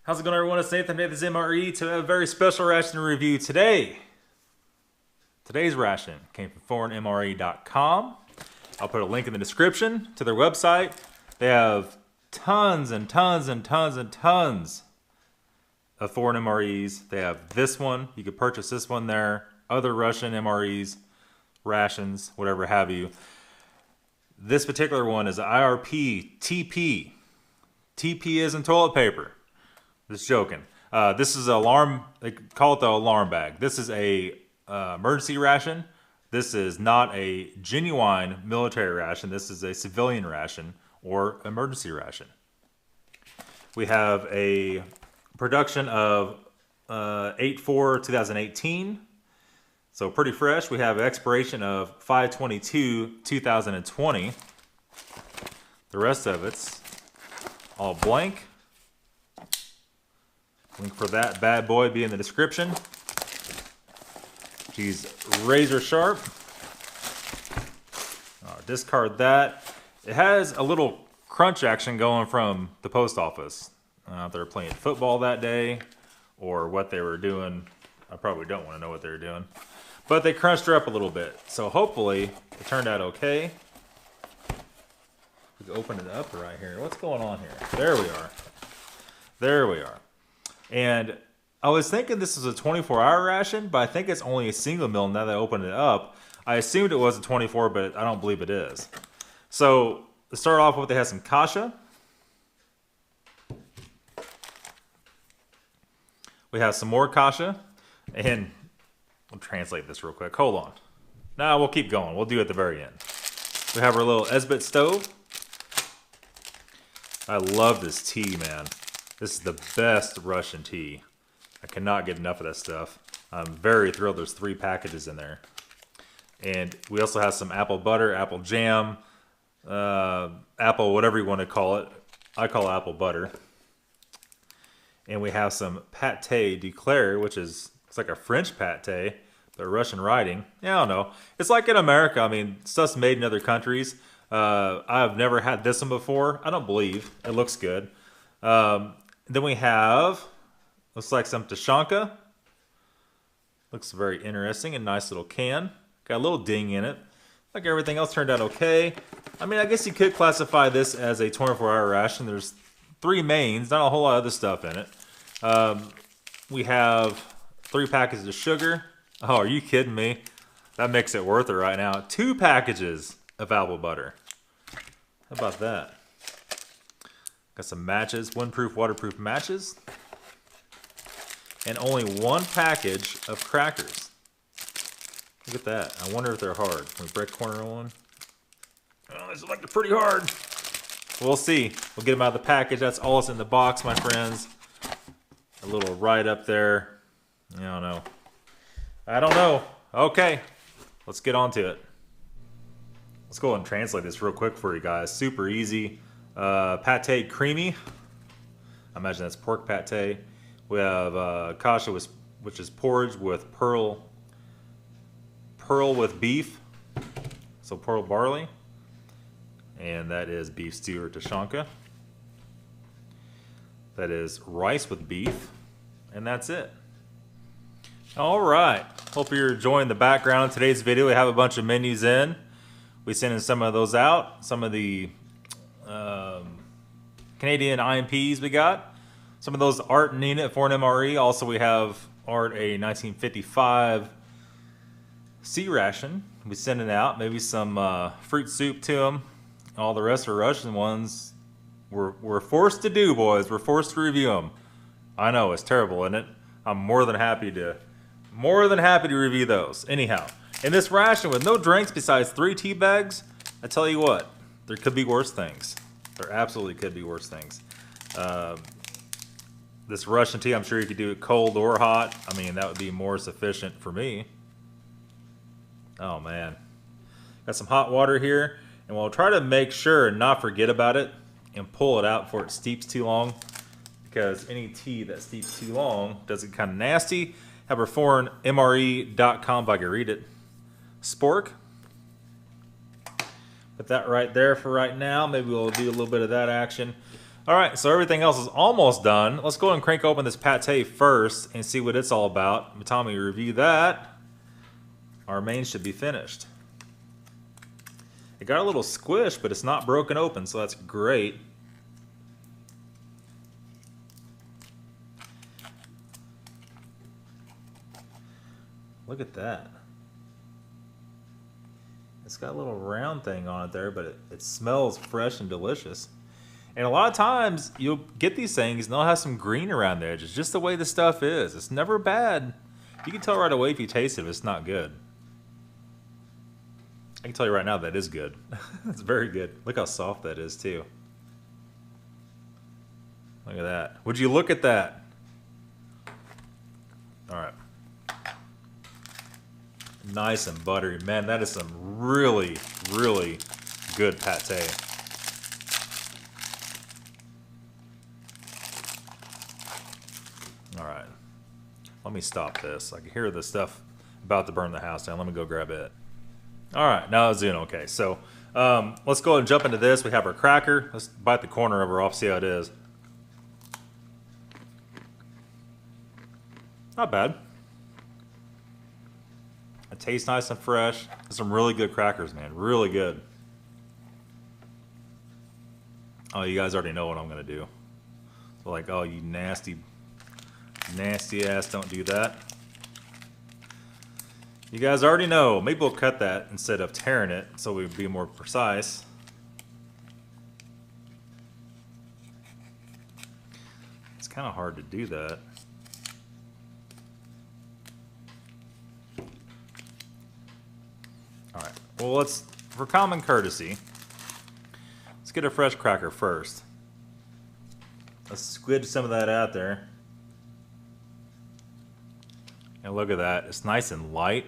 How's it going, everyone? It's Nathan, Nathan's MRE, to a very special ration review today. Today's ration came from foreignmre.com. I'll put a link in the description to their website. They have tons and tons and tons and tons of foreign MREs. They have this one. You could purchase this one there. Other Russian MREs, rations, whatever have you. This particular one is IRP TP. TP isn't toilet paper. Just joking. This is an alarm. They call it the alarm bag. This is a emergency ration. This is not a genuine military ration. This is a civilian ration or emergency ration. We have a production of 8/4/2018. So pretty fresh. We have an expiration of 5/22/2020. The rest of it's all blank. Link for that bad boy be in the description. She's razor sharp. Discard that. It has a little crunch action going from the post office. They were playing football that day or what they were doing. I probably don't want to know what they were doing. But they crunched her up a little bit. So hopefully it turned out okay. We can open it up right here. What's going on here? There we are. There we are. And I was thinking this was a 24-hour ration, but I think it's only a single meal now that I opened it up. I assumed it was a 24, but I don't believe it is. So to start off with, they have some kasha. We have some more kasha. And we'll translate this real quick. Hold on. No, we'll keep going. We'll do it at the very end. We have our little Esbit stove. I love this tea, man. This is the best Russian tea. I cannot get enough of that stuff. I'm very thrilled there's 3 packages in there. And we also have some apple butter, apple jam, apple whatever you want to call it. I call it apple butter. And we have some pate declaire, which is, it's like a French pate, but Russian writing. Yeah, I don't know. It's like in America. I mean, stuff's made in other countries. I've never had this one before. I don't believe. It looks good. Then we have, looks like some Tashanka. Looks very interesting. A nice little can. Got a little ding in it. Like everything else turned out okay. I mean, I guess you could classify this as a 24-hour ration. There's 3 mains, not a whole lot of other stuff in it. We have 3 packages of sugar. Oh, are you kidding me? That makes it worth it right now. 2 packages of apple butter. How about that? Got some matches, windproof, waterproof matches. And only 1 package of crackers. Look at that. I wonder if they're hard. Can we break corner on one? Oh, these look pretty hard. We'll see. We'll get them out of the package. That's all that's in the box, my friends. A little right up there. I don't know. I don't know. Okay. Let's get on to it. Let's go ahead and translate this real quick for you guys. Super easy. Pate creamy. I imagine that's pork pate. We have kasha, which is porridge with pearl with beef. So pearl barley. And that is beef stew or tashanka. That is rice with beef. And that's it. All right. Hope you're enjoying the background of today's video. We have a bunch of menus in. We sending some of those out. Some of the Canadian IMPs we got. Some of those Art and Nina for an MRE. Also, we have Art a 1955 C ration. We sending out maybe some fruit soup to them. All the rest are Russian ones. We're forced to do, boys. We're forced to review them. I know it's terrible, isn't it? I'm more than happy to review those. Anyhow, in this ration with no drinks besides 3 tea bags, I tell you what, there could be worse things. There absolutely could be worse things. This Russian tea, I'm sure you could do it cold or hot. I mean, that would be more sufficient for me. Oh, man. Got some hot water here. And we'll try to make sure and not forget about it and pull it out before it steeps too long. Because any tea that steeps too long does get kind of nasty. Have our foreignmre.com if I can read it. Spork. Put that right there for right now. Maybe we'll do a little bit of that action. All right, so everything else is almost done. Let's go ahead and crank open this pate first and see what it's all about. By the time we review that, our main should be finished. It got a little squish, but it's not broken open, so that's great. Look at that. It's got a little round thing on it there, but it smells fresh and delicious. And a lot of times you'll get these things and they'll have some green around the edges, just the way the stuff is. It's never bad. You can tell right away if you taste it if it's not good. I can tell you right now that is good. It's very good. Look how soft that is too. Look at that. Would you look at that? All right. Nice and buttery. Man, that is some really, really good pate. All right. Let me stop this. I can hear the stuff about to burn the house down. Let me go grab it. All right. Now it's doing okay. So let's go ahead and jump into this. We have our cracker. Let's bite the corner of her off, see how it is. Not bad. It tastes nice and fresh. There's some really good crackers, man. Really good. Oh, you guys already know what I'm going to do. So like, oh, you nasty ass, don't do that. You guys already know. Maybe we'll cut that instead of tearing it so we'd be more precise. It's kind of hard to do that. Alright, well let's, for common courtesy, let's get a fresh cracker first. Let's squidge some of that out there. And look at that, it's nice and light.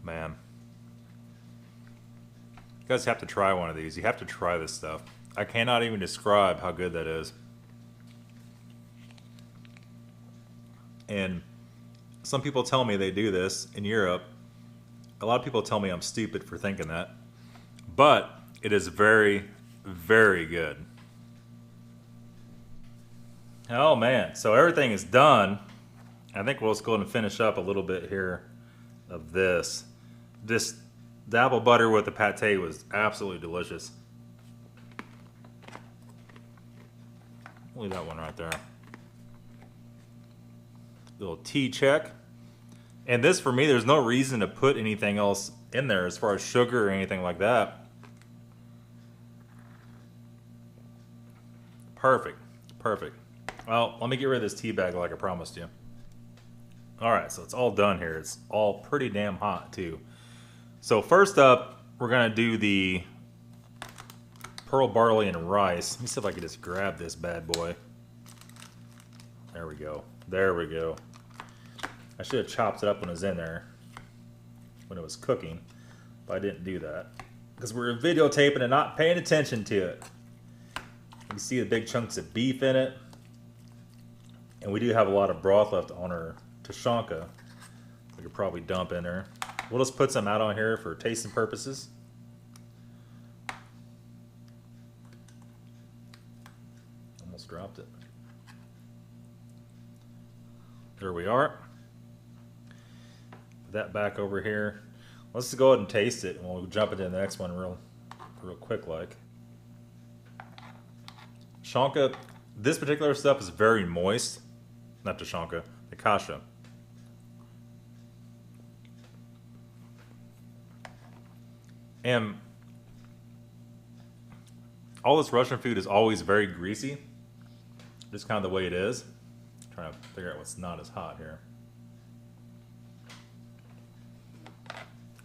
Man. You guys have to try one of these. You have to try this stuff. I cannot even describe how good that is. And some people tell me they do this in Europe. A lot of people tell me I'm stupid for thinking that. But it is very, very good. Oh man, so everything is done. I think we'll just go ahead and finish up a little bit here of this. The apple butter with the pate was absolutely delicious. Leave that one right there. Little tea check. And this, for me, there's no reason to put anything else in there as far as sugar or anything like that. Perfect. Perfect. Well, let me get rid of this tea bag like I promised you. Alright, so it's all done here. It's all pretty damn hot, too. So first up, we're going to do the pearl barley and rice. Let me see if I can just grab this bad boy. There we go. There we go. I should have chopped it up when it was in there, when it was cooking, but I didn't do that because we were videotaping and not paying attention to it. You can see the big chunks of beef in it, and we do have a lot of broth left on our Tashanka. We could probably dump in there. We'll just put some out on here for tasting purposes. Almost dropped it. There we are. Put that back over here. Let's go ahead and taste it, and we'll jump into the next one real quick like. Tashanka, this particular stuff is very moist. Not Tashanka, the kasha. And all this Russian food is always very greasy. Just kind of the way it is. I'm trying to figure out what's not as hot here.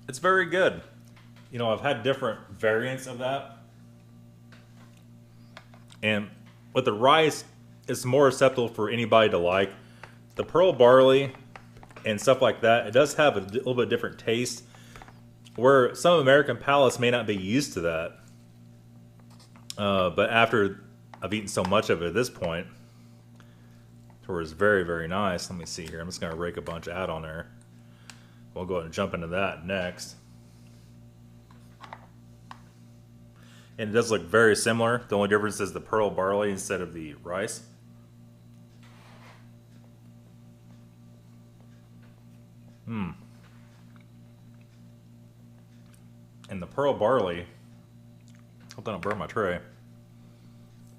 It's very good. You know, I've had different variants of that. And with the rice, it's more acceptable for anybody to like. The pearl barley and stuff like that, it does have a little bit different taste, where some American palates may not be used to that. But after I've eaten so much of it at this point. It was very, very nice. Let me see here. I'm just going to rake a bunch out on there. We'll go ahead and jump into that next. And it does look very similar. The only difference is the pearl barley instead of the rice. And the pearl barley, hope I don't burn my tray,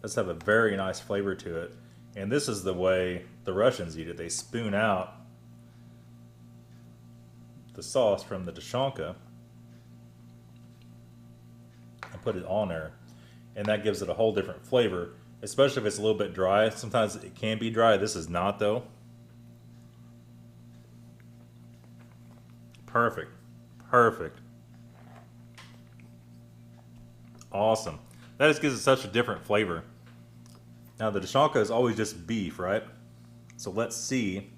does have a very nice flavor to it. And this is the way the Russians eat it. They spoon out the sauce from the tushonka and put it on there, and that gives it a whole different flavor, especially if it's a little bit dry. Sometimes it can be dry. This is not, though. Perfect. Perfect. Awesome. That just gives it such a different flavor. Now the tushonka is always just beef, right? So let's see.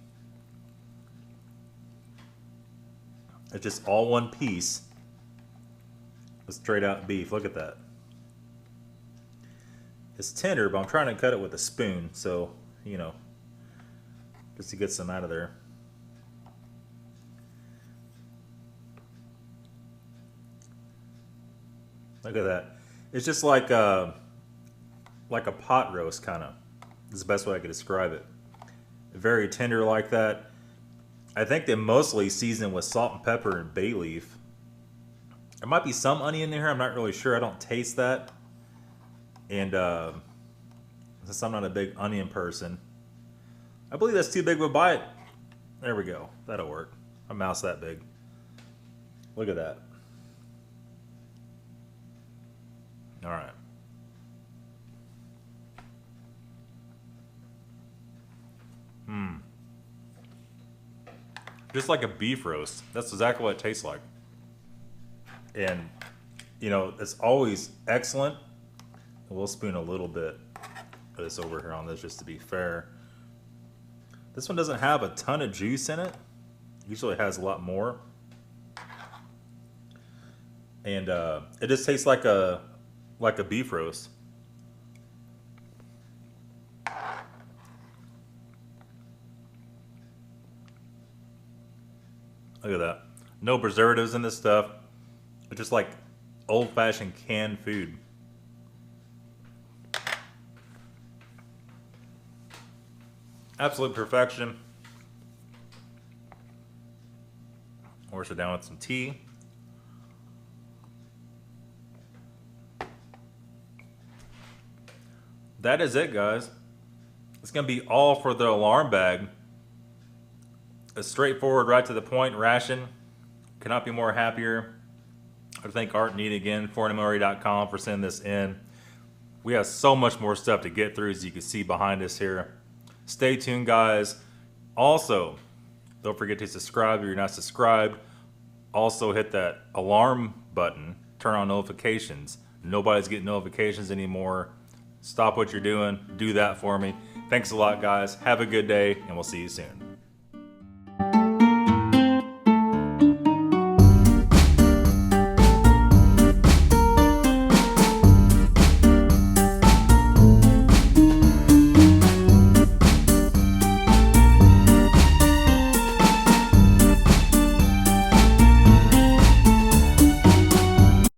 It's just all one piece with straight out beef. Look at that. It's tender, but I'm trying to cut it with a spoon, so, you know, just to get some out of there. Look at that. It's just like a pot roast, kind of. This is the best way I could describe it. Very tender like that. I think they mostly season with salt and pepper and bay leaf. There might be some onion in here. I'm not really sure. I don't taste that. And since I'm not a big onion person, I believe that's too big of a bite. There we go. That'll work. My mouth's that big. Look at that. All right. Just like a beef roast. That's exactly what it tastes like. And, you know, it's always excellent. We'll spoon a little bit of this over here on this just to be fair. This one doesn't have a ton of juice in it. Usually it has a lot more. And it just tastes like a beef roast. Look at that. No preservatives in this stuff. It's just like old-fashioned canned food. Absolute perfection. We'll sit down with some tea. That is it, guys. It's going to be all for the alarm bag. A straightforward, right to the point ration. Cannot be more happier. I thank Art and Eda again, MRE.com, for sending this in. We have so much more stuff to get through, as you can see behind us here. Stay tuned, guys. Also, don't forget to subscribe if you're not subscribed. Also, hit that alarm button. Turn on notifications. Nobody's getting notifications anymore. Stop what you're doing. Do that for me. Thanks a lot, guys. Have a good day, and we'll see you soon.